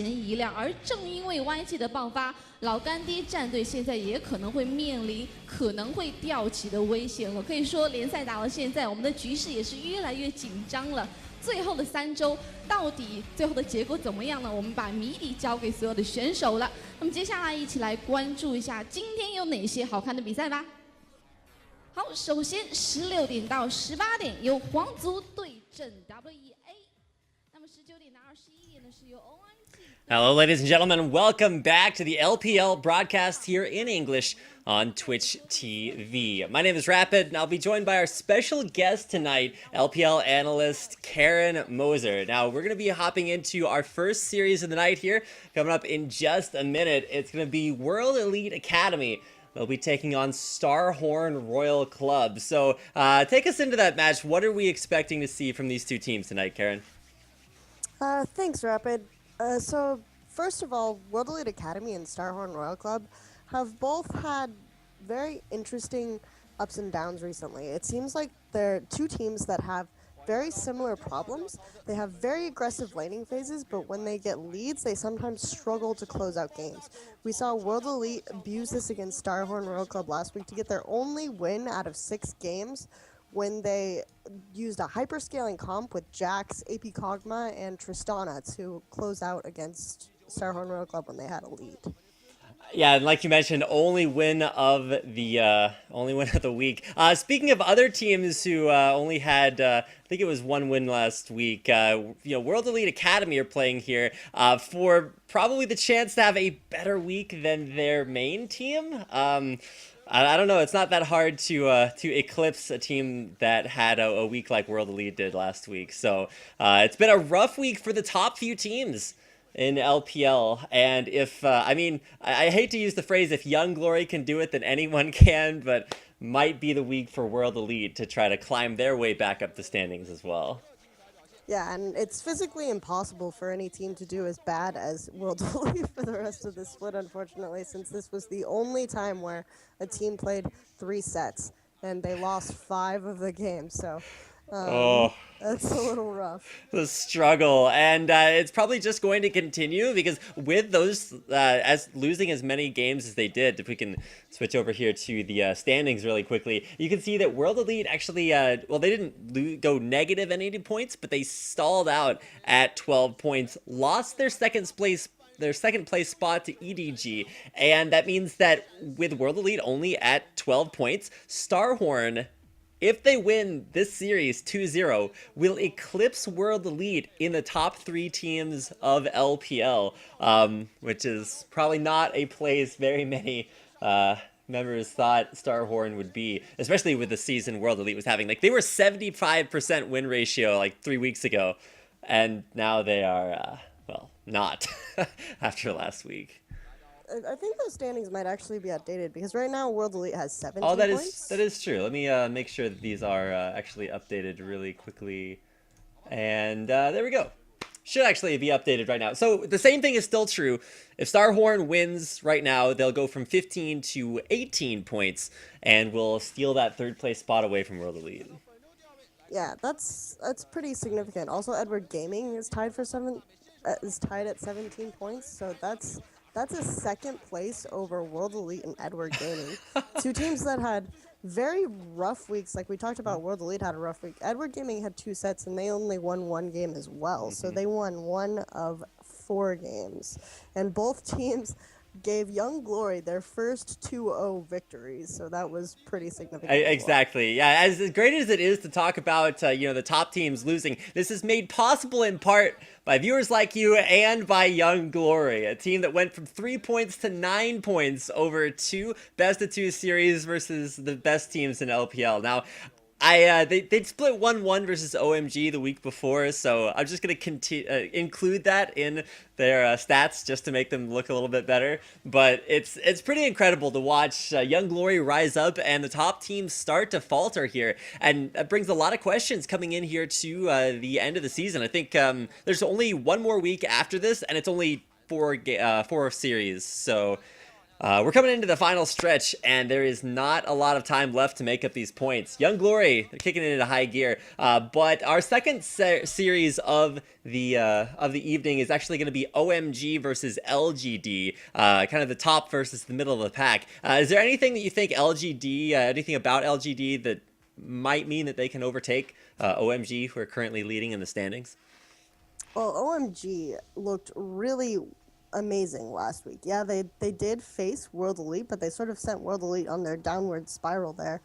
前的意料。而正因为 YG 的爆发，老干爹战队现在也可能会面临可能会掉级的危险了。可以说，联赛打到现在，我们的局势也是越来越紧张了。最后的3周，到底最后的结果怎么样呢？我们把谜底交给所有的选手了。那么接下来一起来关注一下今天有哪些好看的比赛吧。好，首先16点到18点由皇族对阵 WEA， 那么19点到21点呢是由 Hello, ladies and gentlemen. Welcome back to the LPL broadcast here in English on Twitch TV. My name is Rapid, and I'll be joined by our special guest tonight, LPL analyst Karen Moser. Now, we're going to be hopping into our first series of the night here. Coming up in just a minute, it's going to be World Elite Academy. They'll be taking on Starhorn Royal Club. So, take us into that match. What are we expecting to see from these two teams tonight, Karen? Thanks, Rapid. So, first of all, World Elite Academy and Starhorn Royal Club have both had very interesting ups and downs recently. It seems like they're two teams that have very similar problems. They have very aggressive laning phases, but when they get leads, they sometimes struggle to close out games. We saw World Elite abuse this against Starhorn Royal Club last week to get their only win out of 6 games when they used a hyperscaling comp with Jax, AP Kog'Maw, and Tristana to close out against Starhorn Royal Club when they had a lead. Yeah, and like you mentioned, only win of the week. Speaking of other teams who only had, I think it was 1 win last week. World Elite Academy are playing here for probably the chance to have a better week than their main team. I don't know. It's not that hard to eclipse a team that had a week like World Elite did last week. So it's been a rough week for the top few teams in LPL. And if I hate to use the phrase "if Young Glory can do it, then anyone can," but might be the week for World Elite to try to climb their way back up the standings as well. Yeah, and it's physically impossible for any team to do as bad as World Elite for the rest of the split, unfortunately, since this was the only time where a team played 3 sets, and they lost 5 of the games, so that's a little rough. The struggle, and it's probably just going to continue because with those, as losing as many games as they did, if we can switch over here to the standings really quickly, you can see that World Elite actually, they didn't go negative at 80 points, but they stalled out at 12 points, lost their second place spot to EDG, and that means that with World Elite only at 12 points, Starhorn, if they win this series 2-0, will eclipse World Elite in the top 3 teams of LPL, which is probably not a place very many members thought Starhorn would be, especially with the season World Elite was having. Like, they were 75% win ratio like 3 weeks ago, and now they are, not after last week. I think those standings might actually be outdated because right now World Elite has 17 points. That is true. Let me make sure that these are actually updated really quickly. And there we go. Should actually be updated right now. So the same thing is still true. If Starhorn wins right now, they'll go from 15 to 18 points and will steal that 3rd place spot away from World Elite. Yeah, that's pretty significant. Also, Edward Gaming is tied at 17 points, so that's a 2nd place over World Elite and Edward Gaming. Two teams that had very rough weeks. Like we talked about, World Elite had a rough week. Edward Gaming had 2 sets, and they only won 1 game as well. So they won 1 of 4 games. And both teams gave Young Glory their first 2-0 victories, so that was pretty significant. Exactly. Yeah, as great as it is to talk about, the top teams losing, this is made possible in part by viewers like you and by Young Glory, a team that went from 3 points to 9 points over 2 best-of-2 series versus the best teams in LPL. Now, they'd split 1-1 versus OMG the week before, so I'm just going to include that in their stats just to make them look a little bit better. But it's pretty incredible to watch Young Glory rise up and the top teams start to falter here. And that brings a lot of questions coming in here to the end of the season. I think there's only 1 more week after this, and it's only 4 series, so We're coming into the final stretch, and there is not a lot of time left to make up these points. Young Glory, they're kicking it into high gear. But our second series of the evening is actually going to be OMG versus LGD, kind of the top versus the middle of the pack. Is there anything that you think anything about LGD that might mean that they can overtake OMG, who are currently leading in the standings? Well, OMG looked really amazing last week. Yeah, they did face World Elite, but they sort of sent World Elite on their downward spiral there.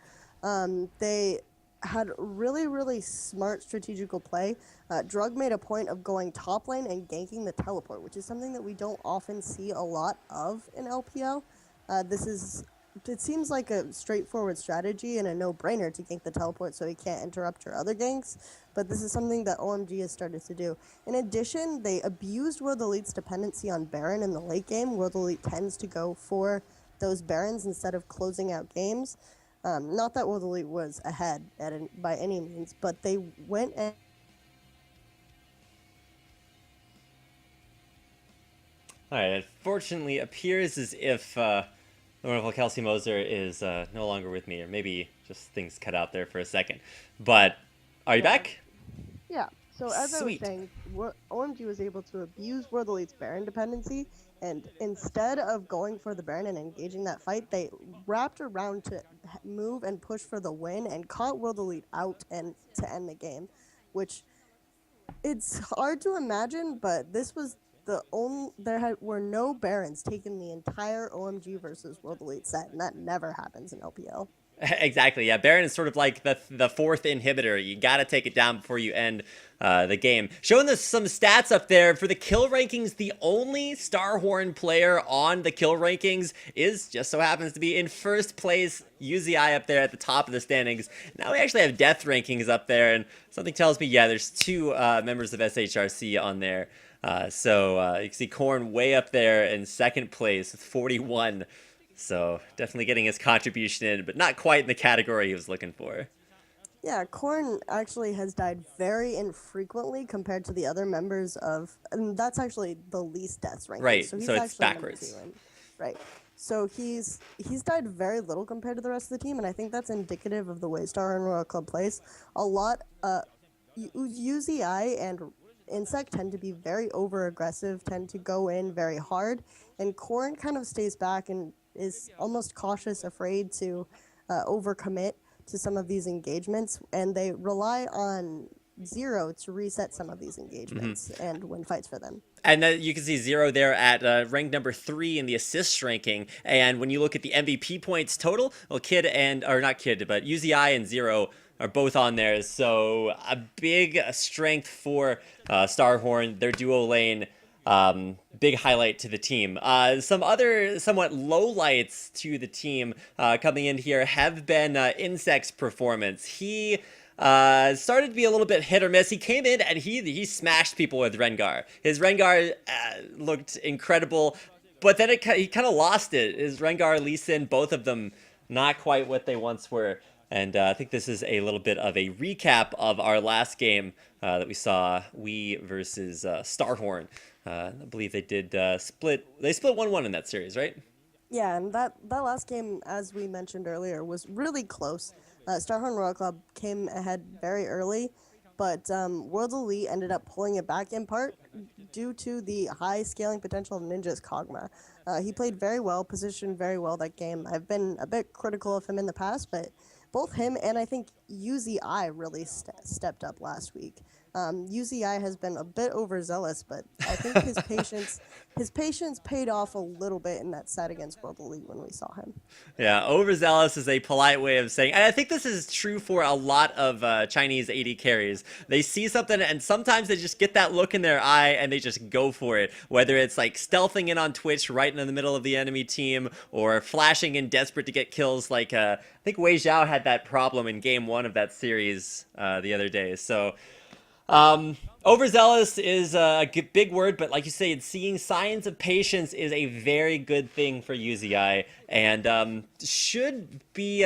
They had really, really smart strategical play. Drug made a point of going top lane and ganking the teleport, which is something that we don't often see a lot of in LPL. It seems like a straightforward strategy and a no-brainer to gank the teleport so he can't interrupt your other ganks, but this is something that OMG has started to do. In addition, they abused World Elite's dependency on Baron in the late game. World Elite tends to go for those Barons instead of closing out games. Not that World Elite was ahead by any means, but they went and... Alright, it fortunately appears as if the wonderful Kelsey Moser is no longer with me, or maybe just things cut out there for a second. But, are you back? Yeah, so as Sweet. I was saying, OMG was able to abuse World Elite's Baron dependency, and instead of going for the Baron and engaging that fight, they wrapped around to move and push for the win and caught World Elite out and to end the game, which it's hard to imagine, but this was were no Barons taken the entire OMG versus World Elite set, and that never happens in LPL. Exactly, yeah. Baron is sort of like the fourth inhibitor. You got to take it down before you end the game. Showing us some stats up there for the kill rankings. The only Starhorn player on the kill rankings is just so happens to be in first place. UZI up there at the top of the standings. Now we actually have death rankings up there, and something tells me, yeah, there's two members of SHRC on there. So you can see Korn way up there in second place with 41. So definitely getting his contribution in, but not quite in the category he was looking for. Yeah, Korn actually has died very infrequently compared to the other members of, and that's actually the least deaths ranked. Right, so, he's so it's actually backwards. Right. So he's died very little compared to the rest of the team, and I think that's indicative of the way Star and Royal Club plays. A lot, UZI and Insect tend to be very over-aggressive, tend to go in very hard, and Korn kind of stays back and is almost cautious, afraid to overcommit to some of these engagements, and they rely on Zero to reset some of these engagements and win fights for them. And you can see Zero there at rank number 3 in the assists ranking. And when you look at the MVP points total, well, UZI and Zero are both on there. So a big strength for Starhorn, their duo lane. Big highlight to the team. Some other somewhat lowlights to the team coming in here have been Insect's performance. He started to be a little bit hit or miss. He came in and he smashed people with Rengar. His Rengar looked incredible, but then he kind of lost it. His Rengar, Lee Sin, both of them not quite what they once were. And I think this is a little bit of a recap of our last game that we saw, WEA versus Starhorn. I believe they did split 1-1 in that series, right? Yeah, and that last game, as we mentioned earlier, was really close. Starhorn Royal Club came ahead very early, but World Elite ended up pulling it back in part due to the high scaling potential of Ninja's Kog'Maw. He played very well, positioned very well that game. I've been a bit critical of him in the past, but both him and I think UZI really stepped up last week. UZI has been a bit overzealous, but I think his patience paid off a little bit in that set against World Elite when we saw him. Yeah, overzealous is a polite way of saying, and I think this is true for a lot of Chinese AD carries. They see something and sometimes they just get that look in their eye and they just go for it. Whether it's like stealthing in on Twitch right in the middle of the enemy team or flashing in desperate to get kills like I think Wei Zhao had that problem in game 1 of that series the other day. So Overzealous is a big word, but like you say, seeing signs of patience is a very good thing for UZI, and should be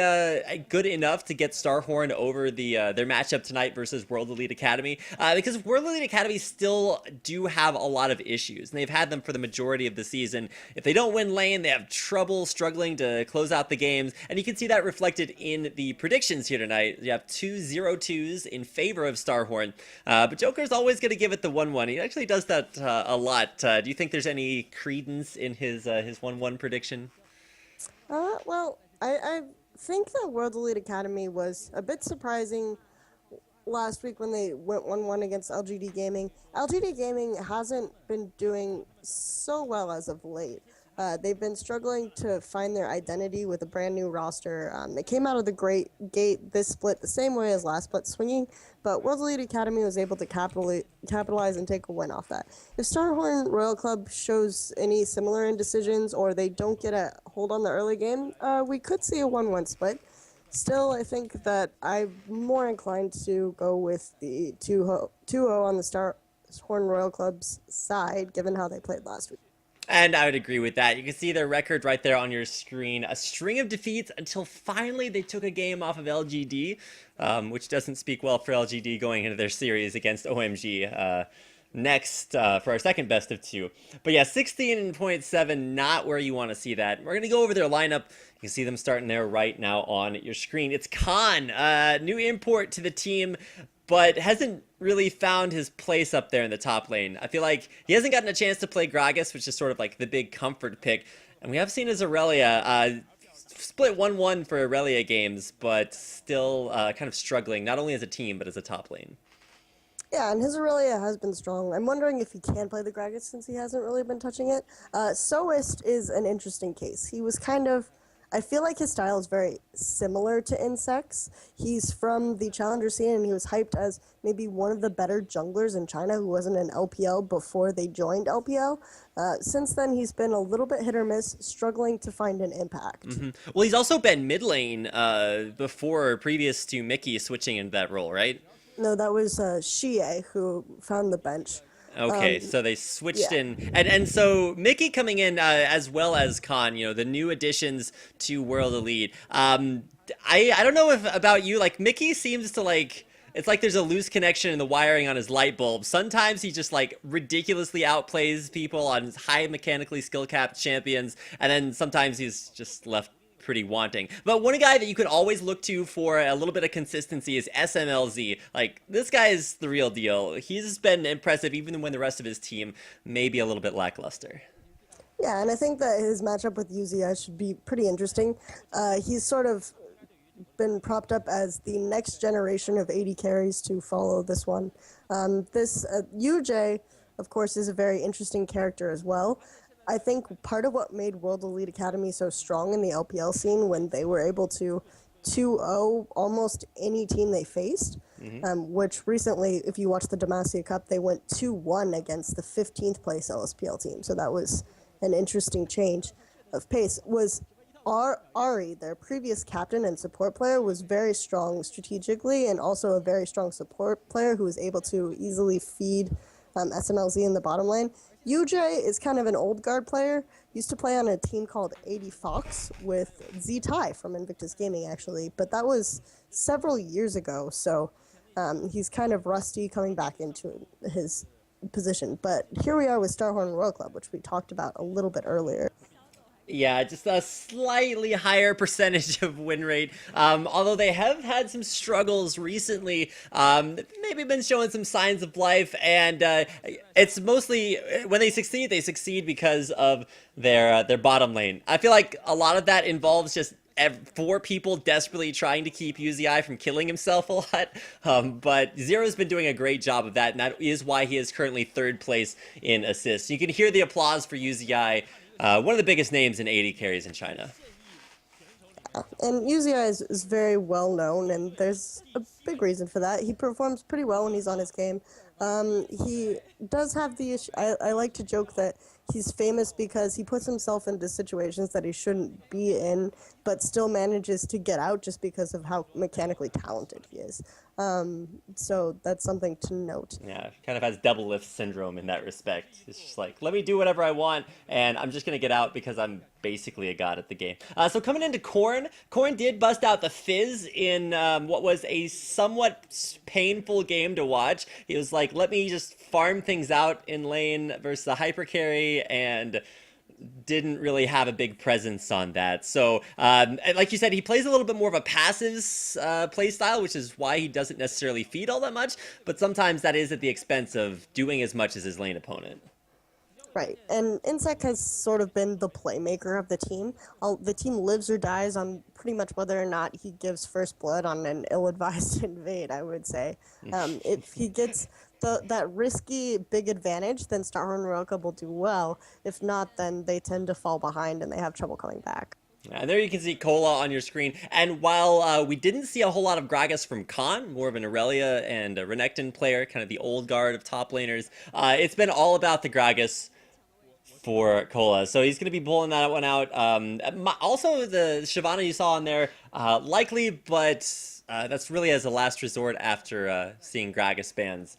good enough to get Starhorn over their matchup tonight versus World Elite Academy, because World Elite Academy still do have a lot of issues, and they've had them for the majority of the season. If they don't win lane, they have trouble struggling to close out the games, and you can see that reflected in the predictions here tonight. You have 2-0-2s in favor of Starhorn, but Joker's always going to give it the 1-1. He actually does that a lot. Do you think there's any credence in his 1-1 prediction? Well, I think that World Elite Academy was a bit surprising last week when they went 1-1 against LGD Gaming. LGD Gaming hasn't been doing so well as of late. They've been struggling to find their identity with a brand new roster. They came out of the great gate this split the same way as last split, swinging, but World Elite Academy was able to capitalize and take a win off that. If Starhorn Royal Club shows any similar indecisions or they don't get a hold on the early game, we could see a 1-1 split. Still, I think that I'm more inclined to go with the 2-0 on the Starhorn Royal Club's side, given how they played last week. And I would agree with that. You can see their record right there on your screen. A string of defeats until finally they took a game off of LGD, which doesn't speak well for LGD going into their series against OMG next for our second best of two. But yeah, 16.7, not where you want to see that. We're going to go over their lineup. You can see them starting there right now on your screen. It's Khan, new import to the team, but hasn't really found his place up there in the top lane. I feel like he hasn't gotten a chance to play Gragas, which is sort of like the big comfort pick. And we have seen his Aurelia split 1-1 for Aurelia games, but still kind of struggling, not only as a team, but as a top lane. Yeah, and his Aurelia has been strong. I'm wondering if he can play the Gragas since he hasn't really been touching it. Soist is an interesting case. He was kind of... I feel like his style is very similar to Insects. He's from the Challenger scene, and he was hyped as maybe one of the better junglers in China who wasn't in LPL before they joined LPL. Since then, he's been a little bit hit or miss, struggling to find an impact. Mm-hmm. Well, he's also been mid lane previous to Mickey switching into that role, right? No, that was Xie who found the bench. Okay, so they switched in, and so Mickey coming in as well as Khan, you know, the new additions to World Elite. I don't know about you, like Mickey seems to like, it's like there's a loose connection in the wiring on his light bulb. Sometimes he just like ridiculously outplays people on high mechanically skill capped champions, and then sometimes he's just left pretty wanting. But one guy that you could always look to for a little bit of consistency is SMLZ. Like, this guy is the real deal. He's been impressive even when the rest of his team may be a little bit lackluster. Yeah, and I think that his matchup with UZI should be pretty interesting. He's sort of been propped up as the next generation of AD carries to follow this one. UJ, of course, is a very interesting character as well. I think part of what made World Elite Academy so strong in the LPL scene when they were able to 2-0 almost any team they faced, which recently, if you watch the Demacia Cup, they went 2-1 against the 15th place LSPL team. So that was an interesting change of pace. Was Ari, their previous captain and support player, was very strong strategically and also a very strong support player who was able to easily feed SMLZ in the bottom lane. UJ is kind of an old guard player. Used to play on a team called 80 Fox with Z-Tai from Invictus Gaming, actually. But that was several years ago, so he's kind of rusty coming back into his position. But here we are with Starhorn Royal Club, which we talked about a little bit earlier. Yeah, just a slightly higher percentage of win rate. Although they have had some struggles recently, maybe been showing some signs of life, and it's mostly when they succeed because of their bottom lane. I feel like a lot of that involves just 4 people desperately trying to keep UZI from killing himself a lot, but Zero's been doing a great job of that, and that is why he is currently 3rd place in assists. You can hear the applause for UZI. One of the biggest names in AD carries in China. And UZI is very well known, and there's a big reason for that. He performs pretty well when he's on his game. He does have the issue. I like to joke that he's famous because he puts himself into situations that he shouldn't be in, but still manages to get out just because of how mechanically talented he is. So that's something to note. Yeah, kind of has double lift syndrome in that respect. It's just like, let me do whatever I want, and I'm just gonna get out because I'm basically a god at the game. So coming into Corn, Corn did bust out the Fizz in what was a somewhat painful game to watch. He was like, let me just farm things out in lane versus the hyper carry, and didn't really have a big presence on that. So, like you said, he plays a little bit more of a passive play style, which is why he doesn't necessarily feed all that much, but sometimes that is at the expense of doing as much as his lane opponent. Right, and Insec has sort of been the playmaker of the team. The team lives or dies on pretty much whether or not he gives first blood on an ill-advised invade, I would say. If he gets that risky big advantage, then Starhorn Royal Club will do well. If not, then they tend to fall behind and they have trouble coming back. And there you can see Cola on your screen. And while we didn't see a whole lot of Gragas from Khan, more of an Aurelia and a Renekton player, kind of the old guard of top laners, it's been all about the Gragas for Cola. So he's going to be pulling that one out. Also, the Shyvana you saw on there, likely, but that's really as a last resort after seeing Gragas bans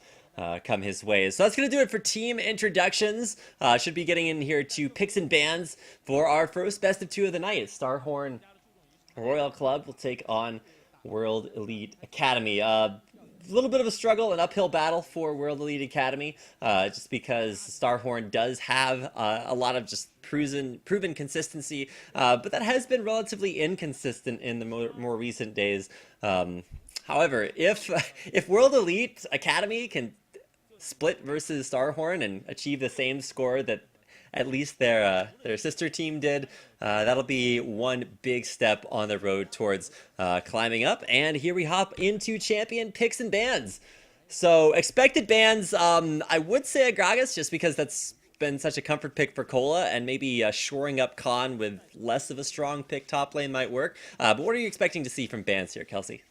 come his way. So that's going to do it for team introductions. Should be getting in here to picks and bans for our first best of two of the night. Starhorn Royal Club will take on World Elite Academy. A little bit of a struggle, an uphill battle for World Elite Academy, just because Starhorn does have a lot of just proven consistency, but that has been relatively inconsistent in the more recent days. However, if World Elite Academy can split versus Starhorn and achieve the same score that at least their sister team did, that'll be one big step on the road towards climbing up. And here we hop into champion picks and bans. So expected bans, I would say a Gragas, just because that's been such a comfort pick for Cola, and maybe shoring up Khan with less of a strong pick top lane might work. But what are you expecting to see from bans here, Kelsey?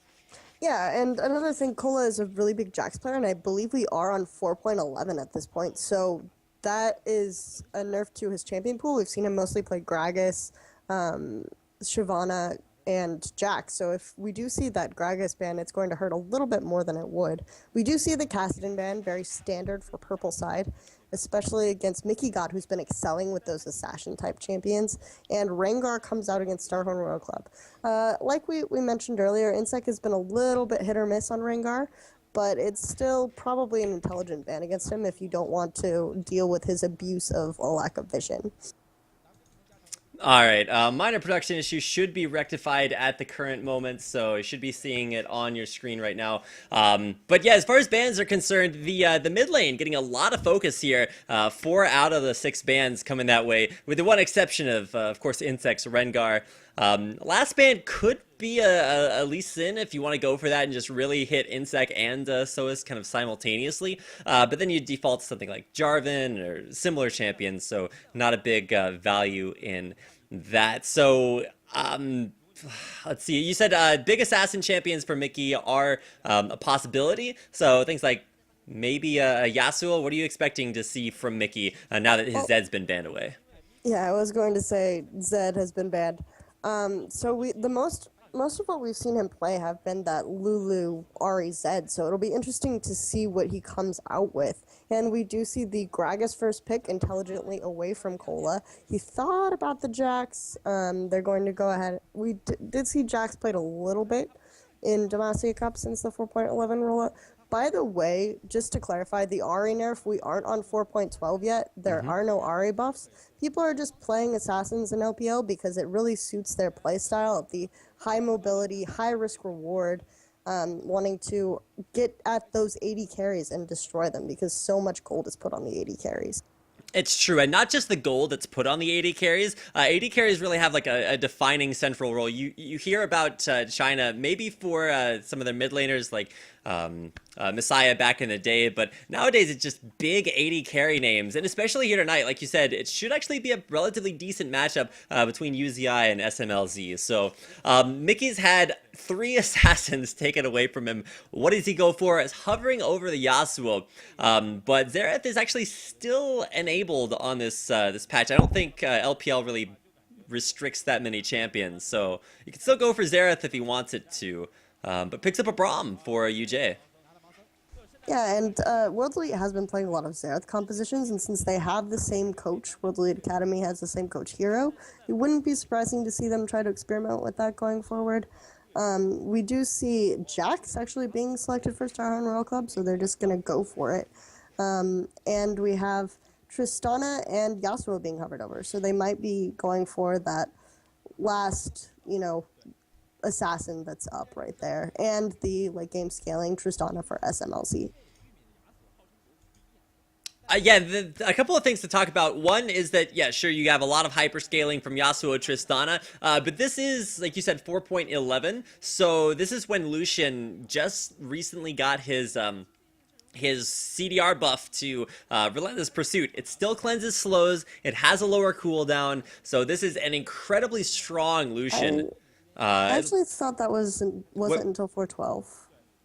Yeah, and another thing, Cola is a really big Jax player, and I believe we are on 4.11 at this point, so that is a nerf to his champion pool. We've seen him mostly play Gragas, Shyvana, and Jax. So if we do see that Gragas ban, it's going to hurt a little bit more than it would. We do see the Kassadin ban, very standard for purple side, especially against Mickey God, who's been excelling with those assassin-type champions. And Rengar comes out against Starhorn Royal Club. Like we mentioned earlier, Insec has been a little bit hit or miss on Rengar, but it's still probably an intelligent ban against him if you don't want to deal with his abuse of a lack of vision. All right, minor production issue should be rectified at the current moment, so you should be seeing it on your screen right now. But yeah, as far as bans are concerned, the mid lane getting a lot of focus here. 4 out of the 6 bans coming that way, with the one exception of course, Insect's Rengar. Last ban could be a Lee Sin if you want to go for that and just really hit Insect and Soas kind of simultaneously. But then you default to something like Jarvan or similar champions, so not a big value in that. So let's see. You said big assassin champions for Mickey are a possibility. So things like maybe a Yasuo. What are you expecting to see from Mickey now that his Zed's been banned away? Yeah, I was going to say Zed has been banned. So most of what we've seen him play have been that Lulu Ari Zed, so it'll be interesting to see what he comes out with. And we do see the Gragas first pick intelligently away from Cola. He thought about the Jax. They're going to go ahead. We did see Jax played a little bit in Demacia Cup since the 4.11 rollout. By the way, just to clarify, the Ari nerf, we aren't on 4.12 yet. There are no Ari buffs. People are just playing Assassins in LPL because it really suits their playstyle of the high mobility, high risk reward, wanting to get at those 80 carries and destroy them because so much gold is put on the 80 carries. It's true, and not just the gold that's put on the 80 carries. 80 carries really have like a defining central role. You hear about China maybe for some of their mid laners like Messiah back in the day, but nowadays it's just big 80 carry names, and especially here tonight, like you said, it should actually be a relatively decent matchup between UZI and SMLZ. So Mickey's had 3 assassins taken away from him. What does he go for? It's hovering over the Yasuo, but Xerath is actually still enabled on this this patch. I don't think LPL really restricts that many champions, so you can still go for Xerath if he wants it to. but picks up a Braum for UJ. Yeah, and World Elite has been playing a lot of Xerath compositions, and since they have the same coach, World Elite Academy has the same coach Hero, it wouldn't be surprising to see them try to experiment with that going forward. We do see Jax actually being selected for Starhorn Royal Club, so they're just going to go for it. And we have Tristana and Yasuo being hovered over, so they might be going for that last, assassin that's up right there, and the late game scaling Tristana for SMLC. Yeah, a couple of things to talk about. One is that, yeah, sure, you have a lot of hyperscaling from Yasuo Tristana, but this is, like you said, 4.11, so this is when Lucian just recently got his CDR buff to Relentless Pursuit. It still cleanses slows, it has a lower cooldown, so this is an incredibly strong Lucian. I actually thought that wasn't until 4.12.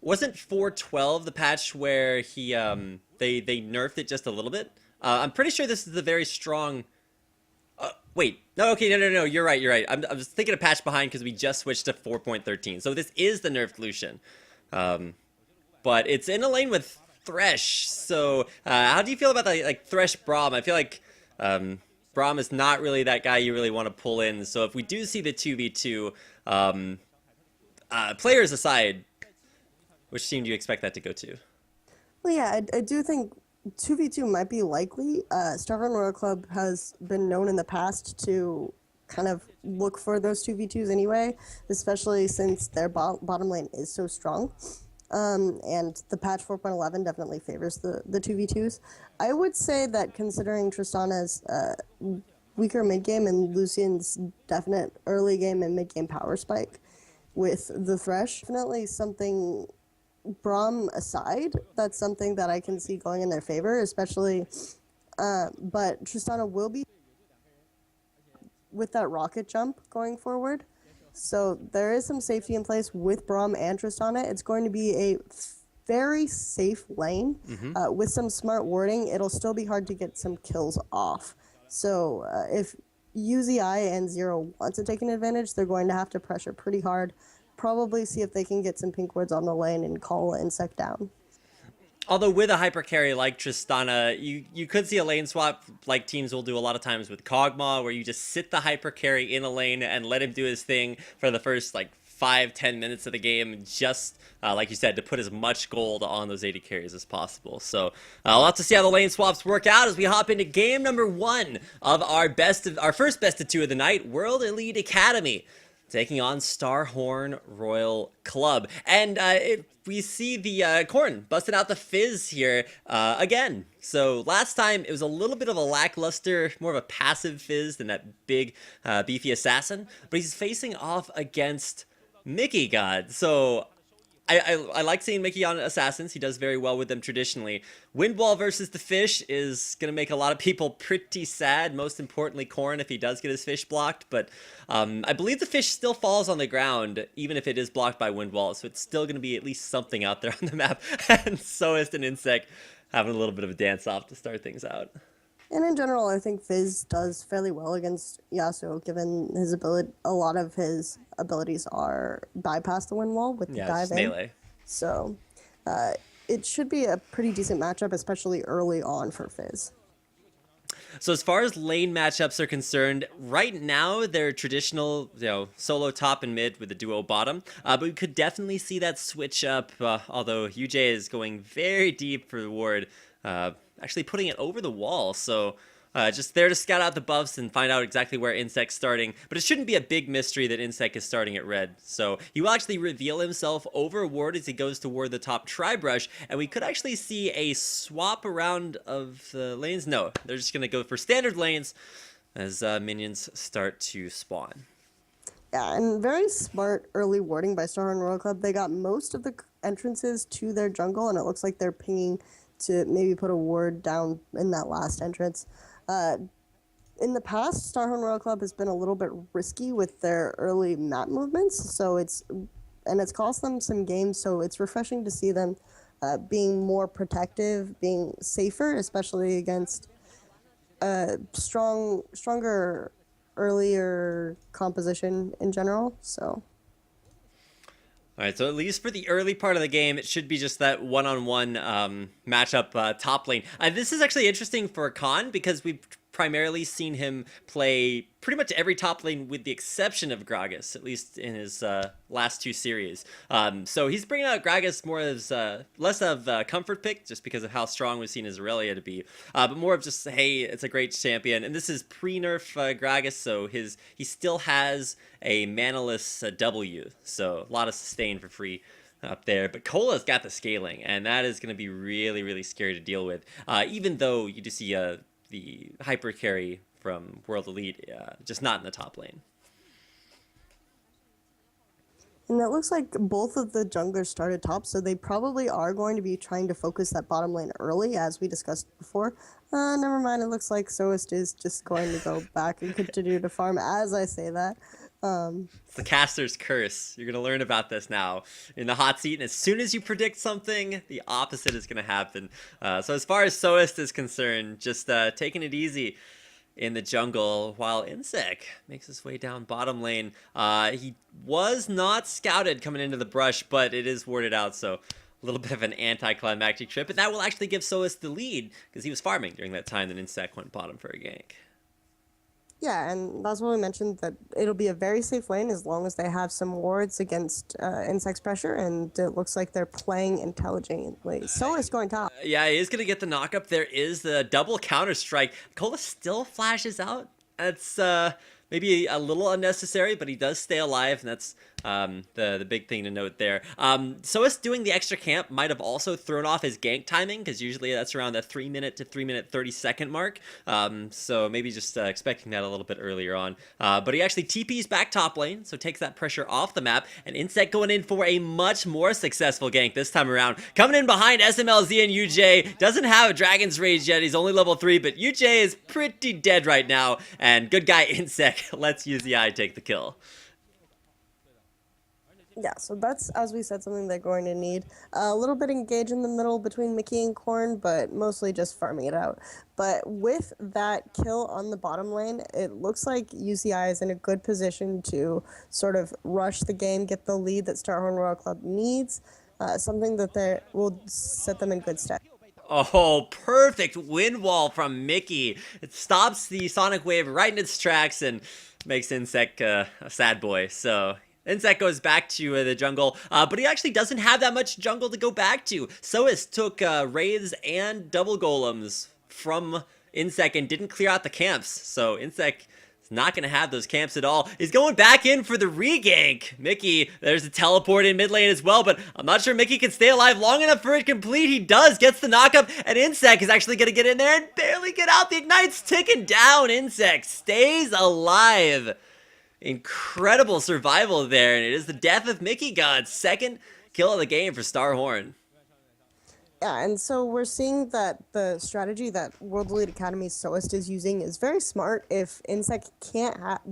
Wasn't 4.12 the patch where he they nerfed it just a little bit? I'm pretty sure this is the very strong. Wait, no, okay, no, you're right. I'm just thinking of patch behind because we just switched to 4.13. So this is the nerfed Lucian, but it's in a lane with Thresh. So how do you feel about that, like Thresh Braum? I feel like Braum is not really that guy you really want to pull in. So if we do see the 2v2, players aside, which team do you expect that to go to? Well, yeah, I do think 2v2 might be likely. Starhorn Royal Club has been known in the past to kind of look for those 2v2s anyway, especially since their bottom lane is so strong. And the patch 4.11 definitely favors the 2v2s. I would say that considering Tristana's weaker mid-game and Lucian's definite early game and mid-game power spike with the Thresh, definitely something, Braum aside, that's something that I can see going in their favor, especially, but Tristana will be with that rocket jump going forward. So there is some safety in place with Braum and Tristana. It's going to be a very safe lane. With some smart warding, it'll still be hard to get some kills off. So if UZI and Zero want to take an advantage, they're going to have to pressure pretty hard, probably see if they can get some pink wards on the lane and call Insect down. Although with a hyper carry like Tristana, you could see a lane swap like teams will do a lot of times with Kog'Maw, where you just sit the hyper carry in a lane and let him do his thing for the first 5-10 minutes of the game, just like you said, to put as much gold on those 80 carries as possible. So we'll have to see how the lane swaps work out as we hop into game number 1 of our first best of 2 of the night, World Elite Academy, taking on Starhorn Royal Club. And we see the Corn busting out the Fizz here again. So last time it was a little bit of a lackluster, more of a passive Fizz than that big beefy assassin, but he's facing off against Mickey God. So I like seeing Mickey on assassins. He does very well with them traditionally. Windwall versus the fish is going to make a lot of people pretty sad. Most importantly, Corn, if he does get his fish blocked. But I believe the fish still falls on the ground, even if it is blocked by Windwall. So it's still going to be at least something out there on the map. And so is an Insect having a little bit of a dance off to start things out. And in general, I think Fizz does fairly well against Yasuo, given his ability. A lot of his abilities are bypass the wind wall with the dive in. Melee. So it should be a pretty decent matchup, especially early on for Fizz. So as far as lane matchups are concerned, right now they're traditional, solo top and mid with a duo bottom. But we could definitely see that switch up, although UJ is going very deep for the ward. Actually putting it over the wall, so just there to scout out the buffs and find out exactly where Insect's starting. But it shouldn't be a big mystery that Insect is starting at red. So he will actually reveal himself over a ward as he goes toward the top Tri-Brush, and we could actually see a swap around of the lanes. No, they're just going to go for standard lanes as minions start to spawn. Yeah, and very smart early warding by Starhorn Royal Club. They got most of the entrances to their jungle, and it looks like they're pinging to maybe put a ward down in that last entrance. In the past, Starhorn Royal Club has been a little bit risky with their early map movements, so it's cost them some games, so it's refreshing to see them being more protective, being safer, especially against stronger, earlier composition in general, so... All right, so at least for the early part of the game, it should be just that one-on-one matchup top lane. This is actually interesting for Khan because we've primarily seen him play pretty much every top lane with the exception of Gragas, at least in his last 2 series. So he's bringing out Gragas more as less of a comfort pick just because of how strong we've seen his Aurelia to be, but more of just, hey, it's a great champion. And this is pre-nerf Gragas, so he still has a manaless W, so a lot of sustain for free up there. But Cola's got the scaling, and that is going to be really, really scary to deal with, even though you do see the hyper carry from World Elite, just not in the top lane. And it looks like both of the junglers started top, so they probably are going to be trying to focus that bottom lane early, as we discussed before. Never mind, it looks like Soist is just going to go back and continue to farm as I say that. It's the caster's curse. You're going to learn about this now in the hot seat, and as soon as you predict something, the opposite is going to happen. So as far as Soist is concerned, just taking it easy in the jungle while Insec makes his way down bottom lane. He was not scouted coming into the brush, but it is warded out, so a little bit of an anticlimactic trip, and that will actually give Soist the lead because he was farming during that time that Insec went bottom for a gank. Yeah, and that's what we mentioned, that it'll be a very safe lane as long as they have some wards against Insect's pressure, and it looks like they're playing intelligently. So it's going top. Yeah, he is going to get the knockup. There is the double counter strike. Cola still flashes out. That's maybe a little unnecessary, but he does stay alive, and that's the big thing to note there. Soist doing the extra camp might have also thrown off his gank timing, because usually that's around the 3 minute to 3 minute 30 second mark. So maybe just expecting that a little bit earlier on. But he actually TPs back top lane, so takes that pressure off the map, and Insec going in for a much more successful gank this time around. Coming in behind SMLZ and UJ, doesn't have a Dragon's Rage yet, he's only level 3, but UJ is pretty dead right now, and good guy Insec lets UZI take the kill. Yeah, so that's, as we said, something they're going to need. A little bit engaged in the middle between Mickey and Korn, but mostly just farming it out. But with that kill on the bottom lane, it looks like UCI is in a good position to sort of rush the game, get the lead that Starhorn Royal Club needs, something that will set them in good stead. Oh, perfect wind wall from Mickey. It stops the Sonic Wave right in its tracks and makes Insec a sad boy. So Insec goes back to the jungle, but he actually doesn't have that much jungle to go back to. Soist took Wraiths and double golems from Insec and didn't clear out the camps. So Insec is not going to have those camps at all. He's going back in for the regank. Mickey, there's a teleport in mid lane as well, but I'm not sure Mickey can stay alive long enough for it to complete. He does, gets the knockup, and Insec is actually going to get in there and barely get out. The Ignite's ticking down. Insec stays alive. Incredible survival there, and it is the death of Mickey God. Second kill of the game for Starhorn. Yeah, and so we're seeing that the strategy that World Elite Academy Soist is using is very smart if Insec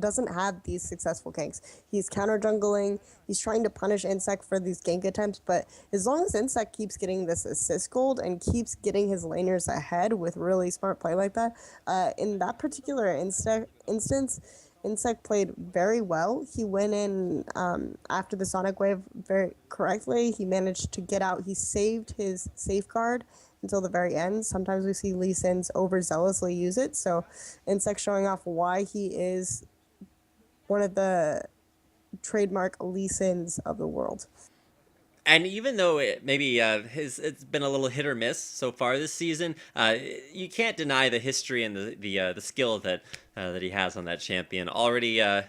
doesn't have these successful ganks. He's counter jungling, he's trying to punish Insec for these gank attempts, but as long as Insec keeps getting this assist gold and keeps getting his laners ahead with really smart play like that, in that particular instance, Insec played very well. He went in after the Sonic Wave very correctly. He managed to get out. He saved his safeguard until the very end. Sometimes we see Lee Sins overzealously use it. So Insec showing off why he is one of the trademark Lee Sins of the world. And even though it's been a little hit or miss so far this season, you can't deny the history and the skill that he has on that champion. Already 100%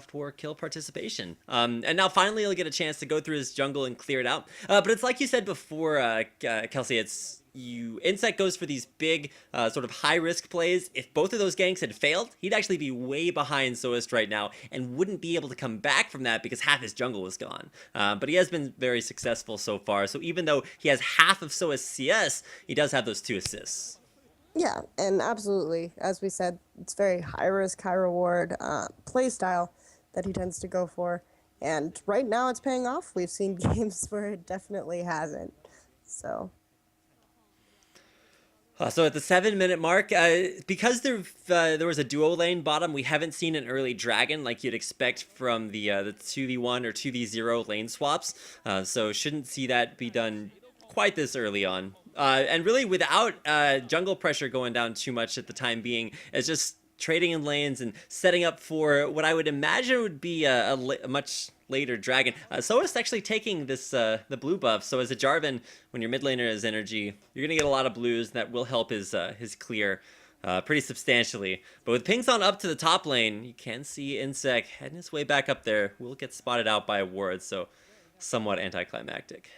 for kill participation. And now finally he'll get a chance to go through his jungle and clear it out. But it's like you said before, Kelsey, Insec goes for these big sort of high-risk plays. If both of those ganks had failed, he'd actually be way behind Soist right now and wouldn't be able to come back from that because half his jungle was gone. But he has been very successful so far. So even though he has half of Soist's CS, he does have those 2 assists. Yeah, and absolutely, as we said, it's very high-risk, high-reward play style that he tends to go for. And right now it's paying off. We've seen games where it definitely hasn't. So... So at the 7-minute mark, because there was a duo lane bottom, we haven't seen an early dragon like you'd expect from the 2v1 or 2v0 lane swaps. So shouldn't see that be done quite this early on. And really without jungle pressure going down too much at the time being, it's just trading in lanes and setting up for what I would imagine would be a much later dragon. So it's actually taking this the blue buff. So as a Jarvan, when your mid laner has energy, you're gonna get a lot of blues, and that will help his clear pretty substantially. But with pings on up to the top lane, you can see Insec heading his way back up there. Will get spotted out by a ward, so somewhat anticlimactic.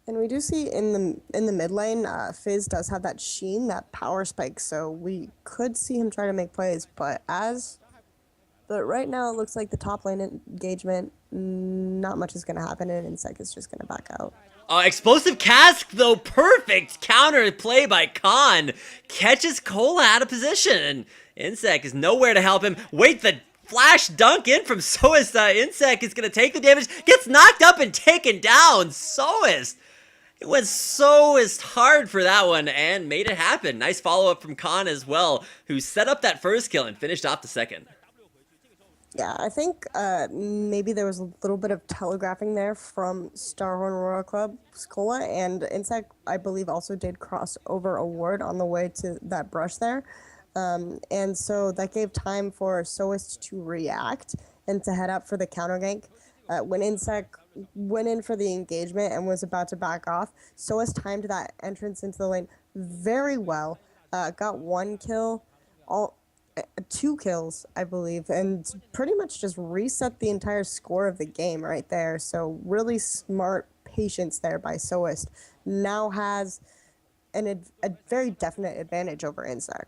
And we do see in the mid lane, Fizz does have that sheen, that power spike, so we could see him try to make plays. But right now it looks like the top lane engagement, not much is going to happen, and Insec is just going to back out. Explosive cask though, perfect counter play by Khan. Catches Cola out of position, and Insec is nowhere to help him. Wait, the flash dunk in from Soist. Insec is going to take the damage, gets knocked up and taken down. Soist. It went Soist hard for that one and made it happen. Nice follow-up from Khan as well, who set up that first kill and finished off the second. Yeah, I think maybe there was a little bit of telegraphing there from Starhorn Royal Club, Skola, and Insec, I believe, also did cross over a ward on the way to that brush there. And so that gave time for Soist to react and to head up for the counter gank. When Insec went in for the engagement and was about to back off, Soist timed that entrance into the lane very well. Got 1 kill, 2 kills, I believe, and pretty much just reset the entire score of the game right there. So really smart patience there by Soist. Now has a very definite advantage over Insec.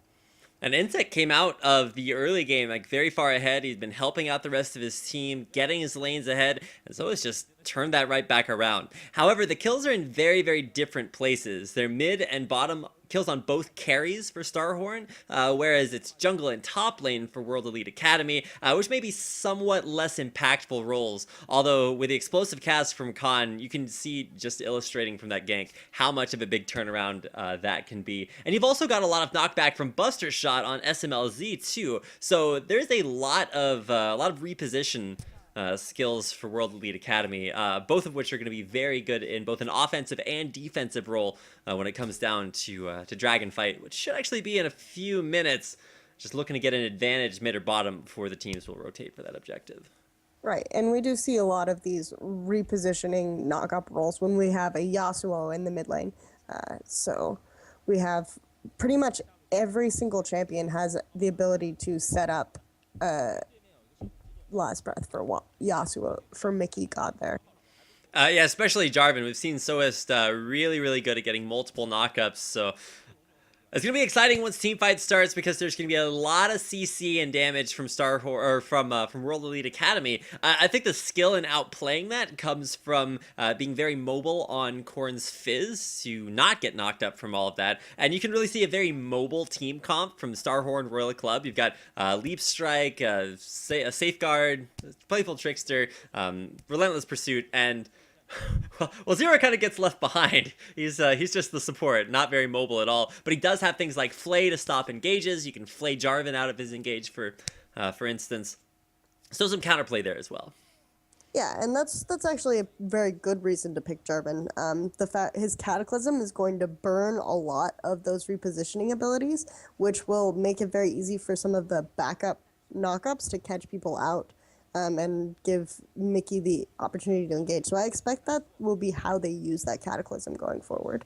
And Insec came out of the early game like very far ahead. He's been helping out the rest of his team, getting his lanes ahead, and so it's just turned that right back around. However, the kills are in very, very different places. They're mid and bottom kills on both carries for Starhorn, whereas it's jungle and top lane for World Elite Academy, which may be somewhat less impactful roles. Although with the explosive cast from Khan, you can see, just illustrating from that gank, how much of a big turnaround that can be. And you've also got a lot of knockback from Buster Shot on SMLZ too. So there's a lot of reposition skills for World Elite Academy, both of which are going to be very good in both an offensive and defensive role when it comes down to Dragon Fight, which should actually be in a few minutes. Just looking to get an advantage mid or bottom before the teams will rotate for that objective. Right, and we do see a lot of these repositioning knock-up roles when we have a Yasuo in the mid lane. So we have pretty much every single champion has the ability to set up last breath for Yasuo, for Mickey got there. Yeah, especially Jarvan. We've seen Soist really, really good at getting multiple knockups, so it's going to be exciting once Teamfight starts because there's going to be a lot of CC and damage from from World Elite Academy. I think the skill in outplaying that comes from being very mobile on Korn's Fizz to not get knocked up from all of that. And you can really see a very mobile team comp from Starhorn Royal Club. You've got Leap Strike, a Safeguard, Playful Trickster, Relentless Pursuit, and well, Zero kind of gets left behind. He's just the support, not very mobile at all. But he does have things like Flay to stop engages. You can Flay Jarvan out of his engage, for instance. Still some counterplay there as well. Yeah, and that's actually a very good reason to pick Jarvan. The fact his Cataclysm is going to burn a lot of those repositioning abilities, which will make it very easy for some of the backup knockups to catch people out. And give Mickey the opportunity to engage. So I expect that will be how they use that Cataclysm going forward.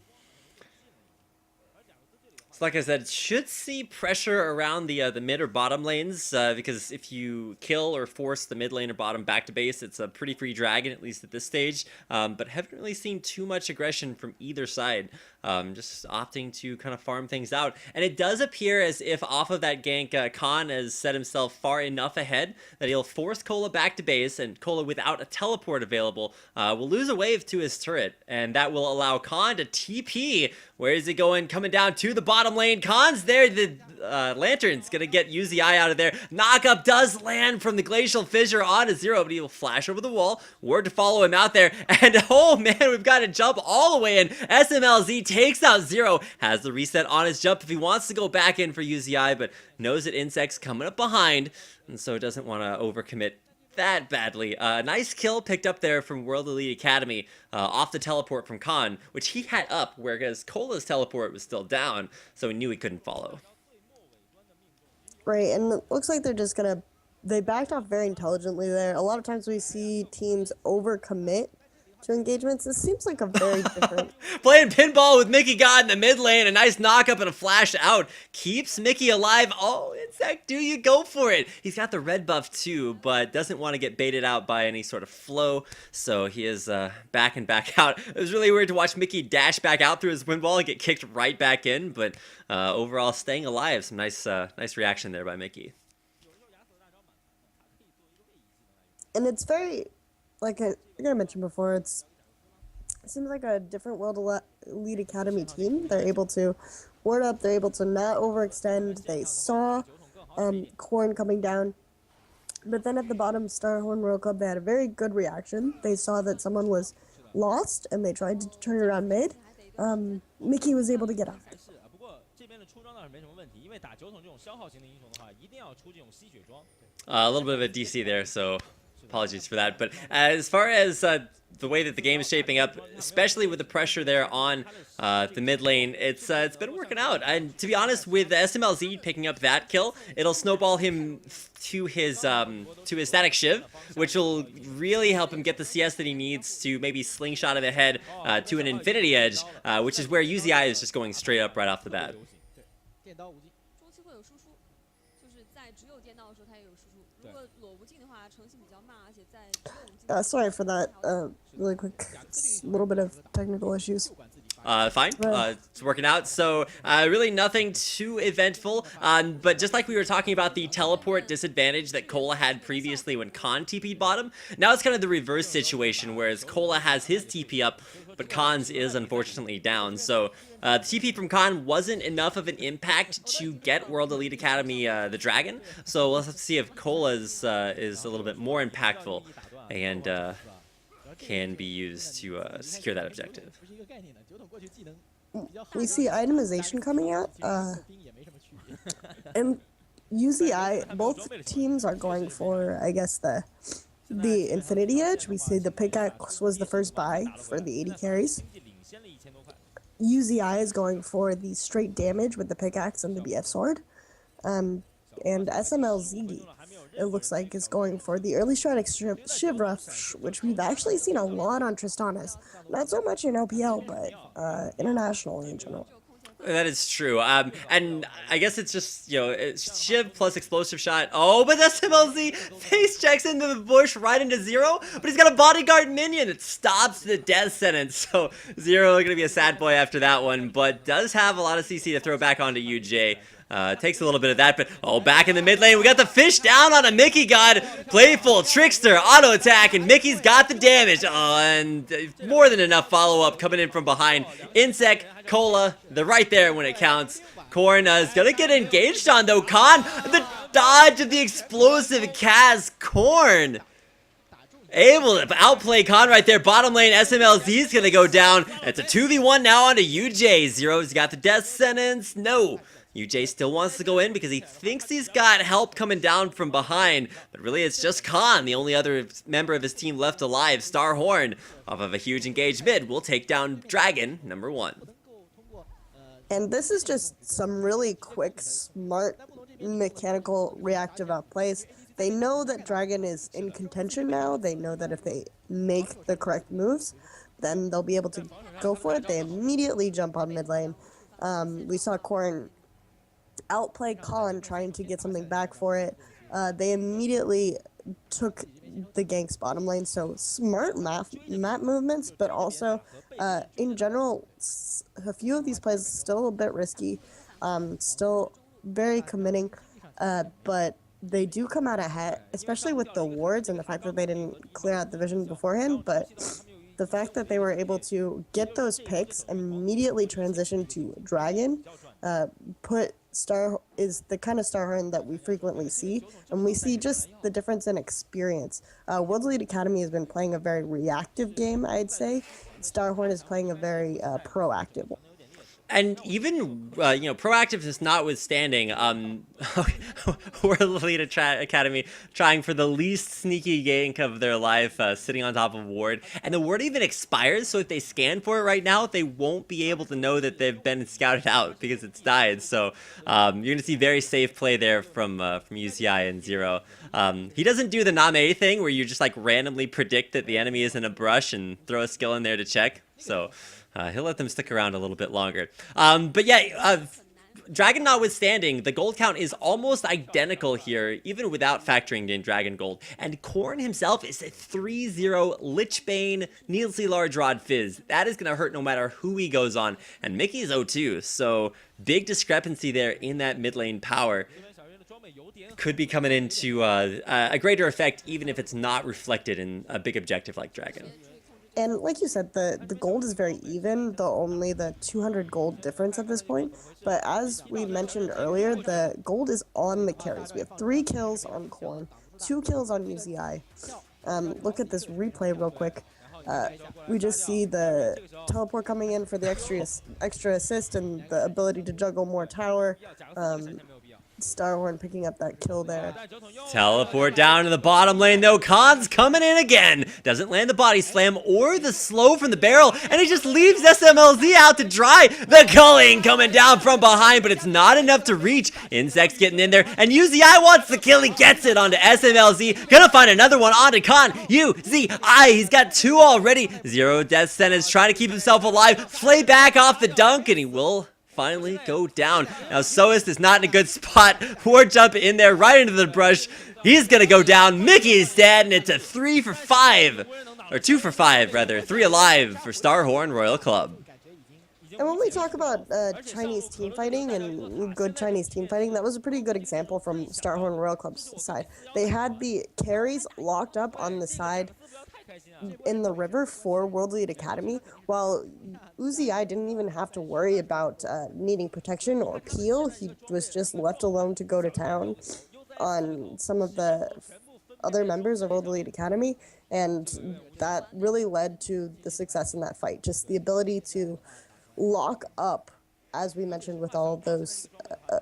So like I said, should see pressure around the mid or bottom lanes, because if you kill or force the mid lane or bottom back to base, it's a pretty free dragon, at least at this stage. But haven't really seen too much aggression from either side. Just opting to kind of farm things out. And it does appear as if off of that gank, Khan has set himself far enough ahead that he'll force Cola back to base, and Cola, without a teleport available, will lose a wave to his turret. And that will allow Khan to TP. Where is he going? Coming down to the bottom lane. Khan's there. The Lantern's going to get Uzi out of there. Knockup does land from the Glacial Fissure onto Zero, but he will flash over the wall. Word to follow him out there. And oh man, we've got to jump all the way in. SMLZ takes out Zero, has the reset on his jump if he wants to go back in for UZI, but knows that Insect's coming up behind, and so doesn't want to overcommit that badly. Nice kill picked up there from World Elite Academy off the teleport from Khan, which he had up, whereas Cola's teleport was still down, so he knew he couldn't follow. Right, and it looks like they're just gonna... They backed off very intelligently there. A lot of times we see teams overcommit to engagements. This seems like a very different... Playing pinball with Mickey God in the mid lane. A nice knock-up and a flash out. Keeps Mickey alive. Oh, Insect, do you go for it? He's got the red buff too, but doesn't want to get baited out by any sort of flow. So he is back and back out. It was really weird to watch Mickey dash back out through his wind wall and get kicked right back in. But overall, staying alive. Some nice reaction there by Mickey. And it's very... Like I mentioned before, it seems like a different World Elite Academy team. They're able to ward up, they're able to not overextend. They saw Corn coming down. But then at the bottom, Starhorn Royal Club, they had a very good reaction. They saw that someone was lost, and they tried to turn it around mid. Mickey was able to get out. A little bit of a DC there, so... Apologies for that, but as far as the way that the game is shaping up, especially with the pressure there on the mid lane, it's been working out. And to be honest, with SMLZ picking up that kill, it'll snowball him to his static shiv, which will really help him get the CS that he needs to maybe slingshot him ahead to an infinity edge, which is where UZI is just going straight up right off the bat. Sorry for that. Really quick, little bit of technical issues. Fine. It's working out. So really nothing too eventful. But just like we were talking about the teleport disadvantage that Cola had previously when Khan TP'd bottom, now it's kind of the reverse situation, whereas Cola has his TP up, but Khan's is unfortunately down. So the TP from Khan wasn't enough of an impact to get World Elite Academy the Dragon. So let's have to see if Cola's is a little bit more impactful and can be used to secure that objective. We see itemization coming out, and UZI, both teams are going for, I guess, the Infinity Edge. We see the pickaxe was the first buy for the 80 carries. UZI is going for the straight damage with the pickaxe and the BF sword. And SMLZ, it looks like, is going for the early static Shiv Rush, which we've actually seen a lot on Tristanis. Not so much in LPL, but internationally in general. That is true. And I guess it's just, you know, it's Shiv plus explosive shot. Oh, but SMLZ face checks into the bush right into Zero, but he's got a bodyguard minion that stops the death sentence. So Zero going to be a sad boy after that one, but does have a lot of CC to throw back onto UJ. Takes a little bit of that, but back in the mid lane, we got the fish down on a Mickey God. Playful, trickster, auto attack, and Mickey's got the damage. And more than enough follow-up coming in from behind. Insect, Cola, they're right there when it counts. Corn is gonna get engaged on though. Khan, the dodge of the explosive Kaz. Corn able to outplay Khan right there. Bottom lane, SMLZ is gonna go down. It's a 2v1 now onto UJ. Zero's got the death sentence. No. UJ still wants to go in because he thinks he's got help coming down from behind, but really it's just Khan, the only other member of his team left alive. Starhorn, off of a huge engaged mid, will take down Dragon, #1. And this is just some really quick, smart, mechanical, reactive outplays. They know that Dragon is in contention now. They know that if they make the correct moves, then they'll be able to go for it. They immediately jump on mid lane. We saw Corn outplay Khan trying to get something back for it. They immediately took the gank's bottom lane, so smart map movements, but also in general, a few of these plays still a bit risky, still very committing, but they do come out ahead, especially with the wards and the fact that they didn't clear out the vision beforehand. But the fact that they were able to get those picks and immediately transition to Dragon, put Star is the kind of Starhorn that we frequently see, and we see just the difference in experience. World Elite Academy has been playing a very reactive game, I'd say. Starhorn is playing a very proactive one. And even, proactiveness notwithstanding, World Elite Academy trying for the least sneaky gank of their life, sitting on top of ward. And the ward even expires, so if they scan for it right now, they won't be able to know that they've been scouted out because it's died. So you're going to see very safe play there from UCI and Zero. He doesn't do the Name thing where you just like randomly predict that the enemy is in a brush and throw a skill in there to check. So he'll let them stick around a little bit longer. But yeah, Dragon notwithstanding, the gold count is almost identical here, even without factoring in Dragon Gold. And Korn himself is a 3-0 Lichbane Needlessly Large Rod Fizz. That is going to hurt no matter who he goes on. And Mickey's 0-2, so big discrepancy there in that mid lane power. Could be coming into a greater effect, even if it's not reflected in a big objective like Dragon. And like you said, the gold is very even, only the 200 gold difference at this point. But as we mentioned earlier, the gold is on the carries. We have 3 kills on Korn, 2 kills on UZI. Look at this replay real quick. We just see the teleport coming in for the extra assist and the ability to juggle more tower. Starhorn picking up that kill there. Teleport down to the bottom lane though. Khan's coming in again. Doesn't land the body slam or the slow from the barrel, and he just leaves SMLZ out to dry. The culling coming down from behind, but it's not enough to reach. Insect's getting in there, and UZI wants the kill. He gets it onto SMLZ. Gonna find another one onto Khan. UZI, he's got 2 already. Zero death sentence, trying to keep himself alive. Flay back off the dunk, and he will finally go down. Now Soist is not in a good spot. Ward jump in there right into the brush. He's gonna go down. Mickey is dead, and it's a 3 for 5. Or 2 for 5, rather. 3 alive for Starhorn Royal Club. And when we talk about Chinese team fighting and good Chinese team fighting, that was a pretty good example from Starhorn Royal Club's side. They had the carries locked up on the side in the river for World Elite Academy, while UZI didn't even have to worry about needing protection or peel. He was just left alone to go to town on some of the other members of World Elite Academy, and that really led to the success in that fight. Just the ability to lock up, as we mentioned, with all of those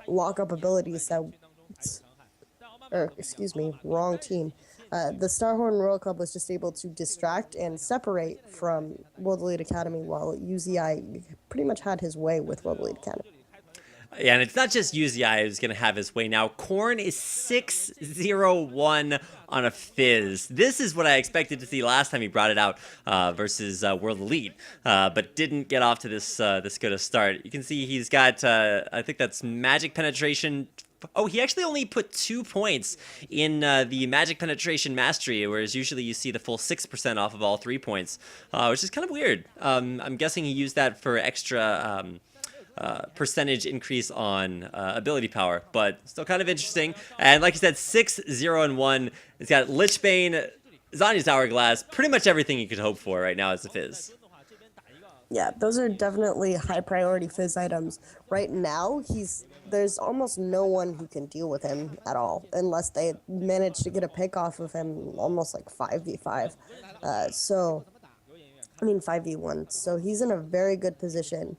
lock-up abilities that... excuse me, wrong team. The Starhorn Royal Club was just able to distract and separate from World Elite Academy, while UZI pretty much had his way with World Elite Academy. Yeah, and it's not just UZI who's going to have his way now. Korn is 6-0-1 on a Fizz. This is what I expected to see last time he brought it out versus World Elite, but didn't get off to this good a start. You can see he's got, I think that's Magic Penetration. Oh, he actually only put 2 points in the Magic Penetration Mastery, whereas usually you see the full 6% off of all 3 points, which is kind of weird. I'm guessing he used that for extra percentage increase on ability power, but still kind of interesting. And like I said, 6-0-1. It's got Lichbane, Zanya's Hourglass, pretty much everything you could hope for right now as a Fizz. Yeah, those are definitely high priority Fizz items. Right now, there's almost no one who can deal with him at all, unless they manage to get a pick off of him almost like 5v5. 5v1. So he's in a very good position.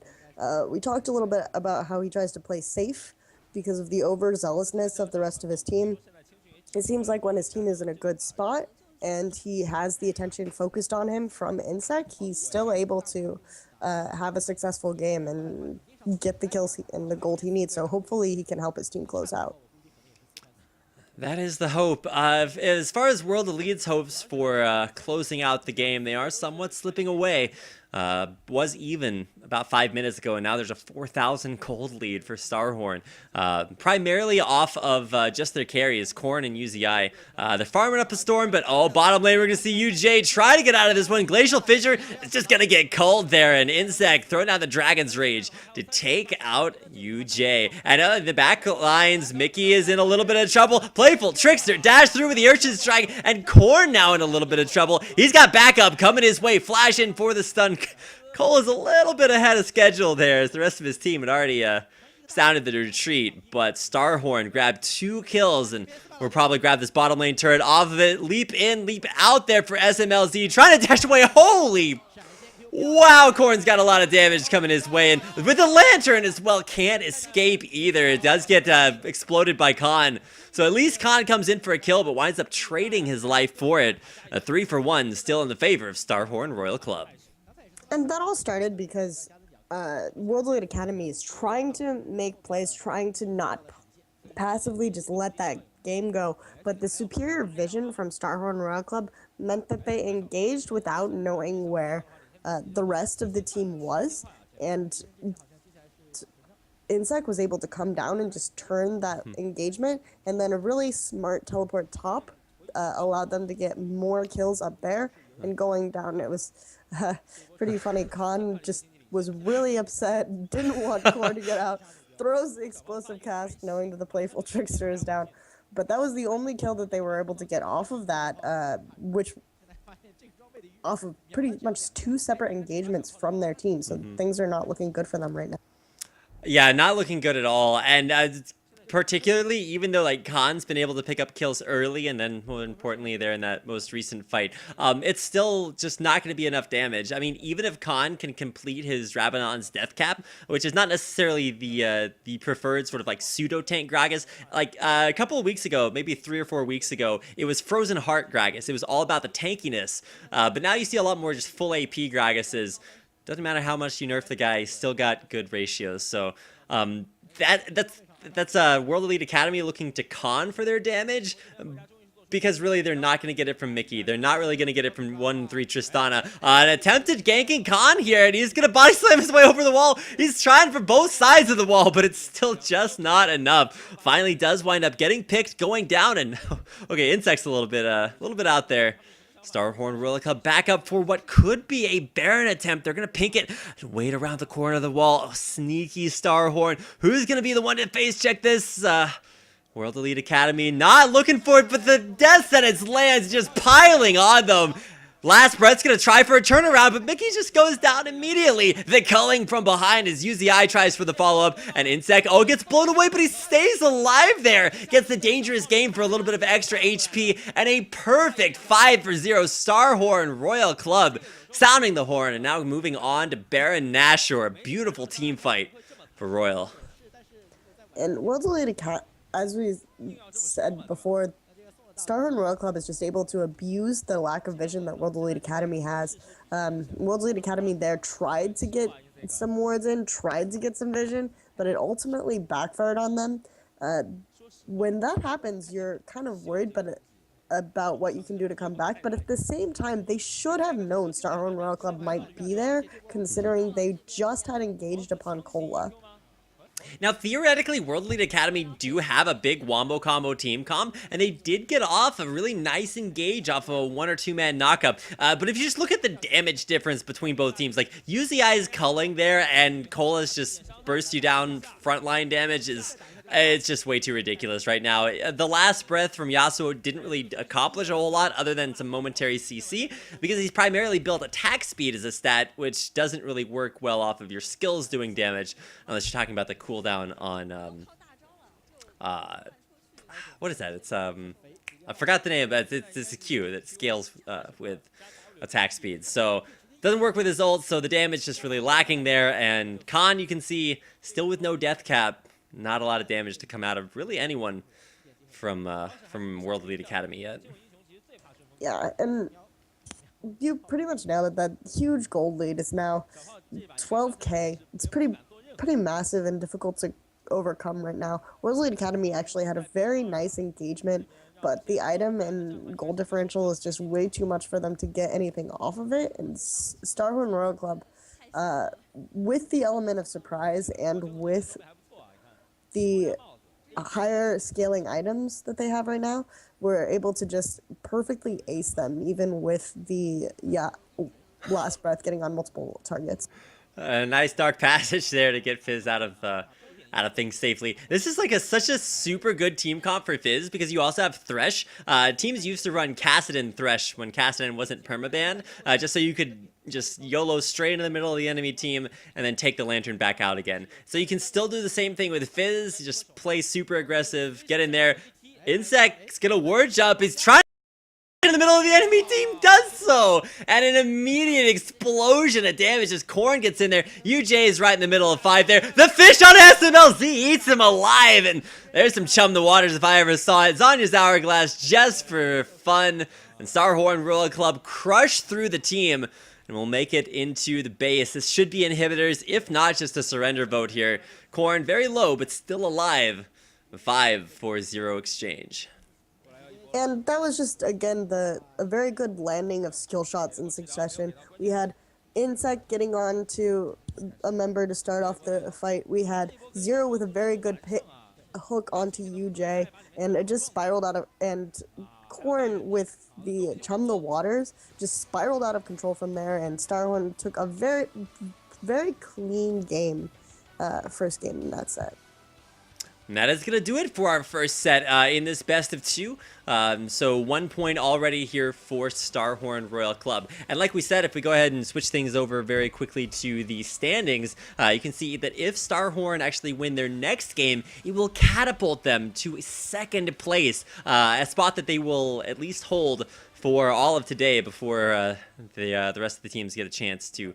We talked a little bit about how he tries to play safe because of the overzealousness of the rest of his team. It seems like when his team is in a good spot and he has the attention focused on him from Insect, he's still able to have a successful game and get the kills and the gold he needs. So hopefully he can help his team close out. That is the hope. As far as World Elite's hopes for closing out the game, they are somewhat slipping away. Was even about 5 minutes ago, and now there's a 4,000 gold lead for Starhorn. Primarily off of just their carries, Korn and UZI. They're farming up a storm, but bottom lane we're going to see UJ try to get out of this one. Glacial Fissure is just going to get culled there, and Insect throwing down the Dragon's Rage to take out UJ. And the back lines, Mickey is in a little bit of trouble. Playful Trickster dash through with the Urchin Strike, and Korn now in a little bit of trouble. He's got backup coming his way, flash in for the stun. Cole is a little bit ahead of schedule there, as the rest of his team had already sounded the retreat, but Starhorn grabbed 2 kills, and we'll probably grab this bottom lane turret off of it. Leap in, leap out there for SMLZ, trying to dash away. Holy Wow, Corn's got a lot of damage coming his way, and with the lantern as well, can't escape either. It does get exploded by Khan. So at least Khan comes in for a kill, but winds up trading his life for it. A 3-for-1 still in the favor of Starhorn Royal Club. And that all started because World Elite Academy is trying to make plays, trying to not passively just let that game go. But the superior vision from Starhorn Royal Club meant that they engaged without knowing where the rest of the team was. And Insec was able to come down and just turn that engagement. And then a really smart teleport top allowed them to get more kills up there. And going down, it was pretty funny. Khan just was really upset, didn't want Corn to get out, throws the explosive cast, knowing that the playful trickster is down. But that was the only kill that they were able to get off of that, which off of pretty much 2 separate engagements from their team. So things are not looking good for them right now. Yeah, not looking good at all. And particularly, even though like Khan's been able to pick up kills early, and then more importantly there in that most recent fight, it's still just not going to be enough damage. I mean, even if Khan can complete his Rabadon's death cap, which is not necessarily the preferred sort of like pseudo tank Gragas, like a couple of weeks ago, maybe 3 or 4 weeks ago, it was Frozen Heart Gragas. It was all about the tankiness, but now you see a lot more just full AP Gragases. Doesn't matter how much you nerf the guy, he's still got good ratios. So that's World Elite Academy looking to Khan for their damage, because really they're not going to get it from Mickey. They're not really going to get it from 1-3 Tristana. An attempted ganking Khan here, and he's going to body slam his way over the wall. He's trying for both sides of the wall, but it's still just not enough. Finally does wind up getting picked, going down, and okay, Insect's a little bit out there. Starhorn Royal Club back up for what could be a Baron attempt. They're going to pink it and wait around the corner of the wall. Oh, sneaky Starhorn. Who's going to be the one to face check this? World Elite Academy not looking for it, but the death sentence lands just piling on them. Last Breath's going to try for a turnaround, but Mickey just goes down immediately. The culling from behind as UZI tries for the follow-up, and Insect, gets blown away, but he stays alive there. Gets the dangerous game for a little bit of extra HP, and a perfect 5-for-0 Starhorn Royal Club. Sounding the horn, and now moving on to Baron Nashor. Beautiful team fight for Royal. And World Elite Academy, as we said before, Starhorn Royal Club is just able to abuse the lack of vision that World Elite Academy has. World Elite Academy there tried to get some wards in, tried to get some vision, but it ultimately backfired on them. When that happens, you're kind of worried about what you can do to come back, but at the same time, they should have known Starhorn Royal Club might be there, considering they just had engaged upon Cola. Now, theoretically, World Elite Academy do have a big wombo combo team comp, and they did get off a really nice engage off of a 1 or 2 man knockup. But if you just look at the damage difference between both teams, like UZI's culling there and Cola's just burst you down frontline damage it's just way too ridiculous right now. The last breath from Yasuo didn't really accomplish a whole lot other than some momentary CC, because he's primarily built attack speed as a stat, which doesn't really work well off of your skills doing damage, unless you're talking about the cooldown on, what is that? It's, I forgot the name, but it's a Q that scales with attack speed. So, doesn't work with his ult, so the damage just really lacking there, and Khan, you can see, still with no death cap. Not a lot of damage to come out of really anyone from World Elite Academy yet. Yeah, and you pretty much nailed it. That huge gold lead is now 12K. It's pretty massive and difficult to overcome right now. World Elite Academy actually had a very nice engagement, but the item and gold differential is just way too much for them to get anything off of it. And Starhorn Royal Club, with the element of surprise and with the higher scaling items that they have right now, we're able to just perfectly ace them, even with the last breath getting on multiple targets. A nice dark passage there to get Fizz out of things safely. This is like such a super good team comp for Fizz, because you also have Thresh. Teams used to run Kassadin Thresh when Kassadin wasn't permabanned, just so you could just YOLO straight into the middle of the enemy team and then take the lantern back out again. So you can still do the same thing with Fizz, just play super aggressive, get in there. Insect's gonna ward jump, he's trying in the middle of the enemy team does so. And an immediate explosion of damage as Corn gets in there. UJ is right in the middle of 5 there. The fish on SMLZ eats him alive. And there's some chum the waters if I ever saw it. Zanya's Hourglass just for fun. And Starhorn Royal Club crushed through the team. And we'll make it into the base. This should be inhibitors, if not just a surrender vote here. Corn very low, but still alive. 5-4-0 exchange. And that was just, again, a very good landing of skill shots in succession. We had Insect getting on to a member to start off the fight. We had Zero with a very good hook onto UJ, and it just spiraled out of... And Corn with the Chum the Waters just spiraled out of control from there, and Starhorn took a very, very clean game, first game in that set. And that is going to do it for our first set in this best of 2. So 1 point already here for Starhorn Royal Club. And like we said, if we go ahead and switch things over very quickly to the standings, you can see that if Starhorn actually win their next game, it will catapult them to 2nd place, a spot that they will at least hold for all of today before the rest of the teams get a chance to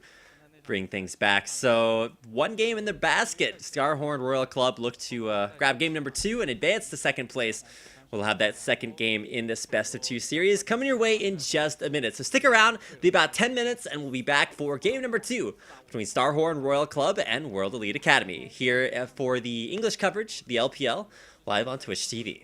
bring things back. So 1 game in the basket. Starhorn Royal Club look to grab game number 2 and advance to 2nd place. We'll have that 2nd game in this best of 2 series coming your way in just a minute. So stick around, be about 10 minutes, and we'll be back for game number 2 between Starhorn Royal Club and World Elite Academy here for the English coverage, the LPL, live on Twitch TV.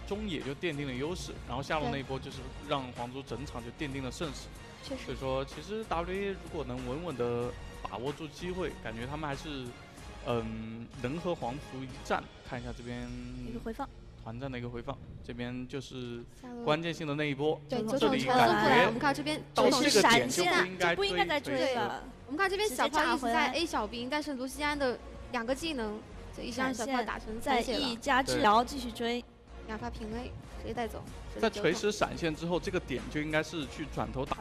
中野就奠定了优势，然后下路那一波就是让皇族整场就奠定了胜势。所以说，其实 WEA 如果能稳稳的把握住机会，感觉他们还是能和皇族一战。看一下这边一个回放，团战的一个回放，这边就是关键性的那一波。对，这里感觉我们看这边到这个点就不应该再追了。我们看这边小炮一直在 A 小兵，但是卢锡安的2个技能，这一下让小炮打成在 E 加治疗继续追，两发平 A 直接带走。在锤石闪现之后，这个点就应该是去转头打。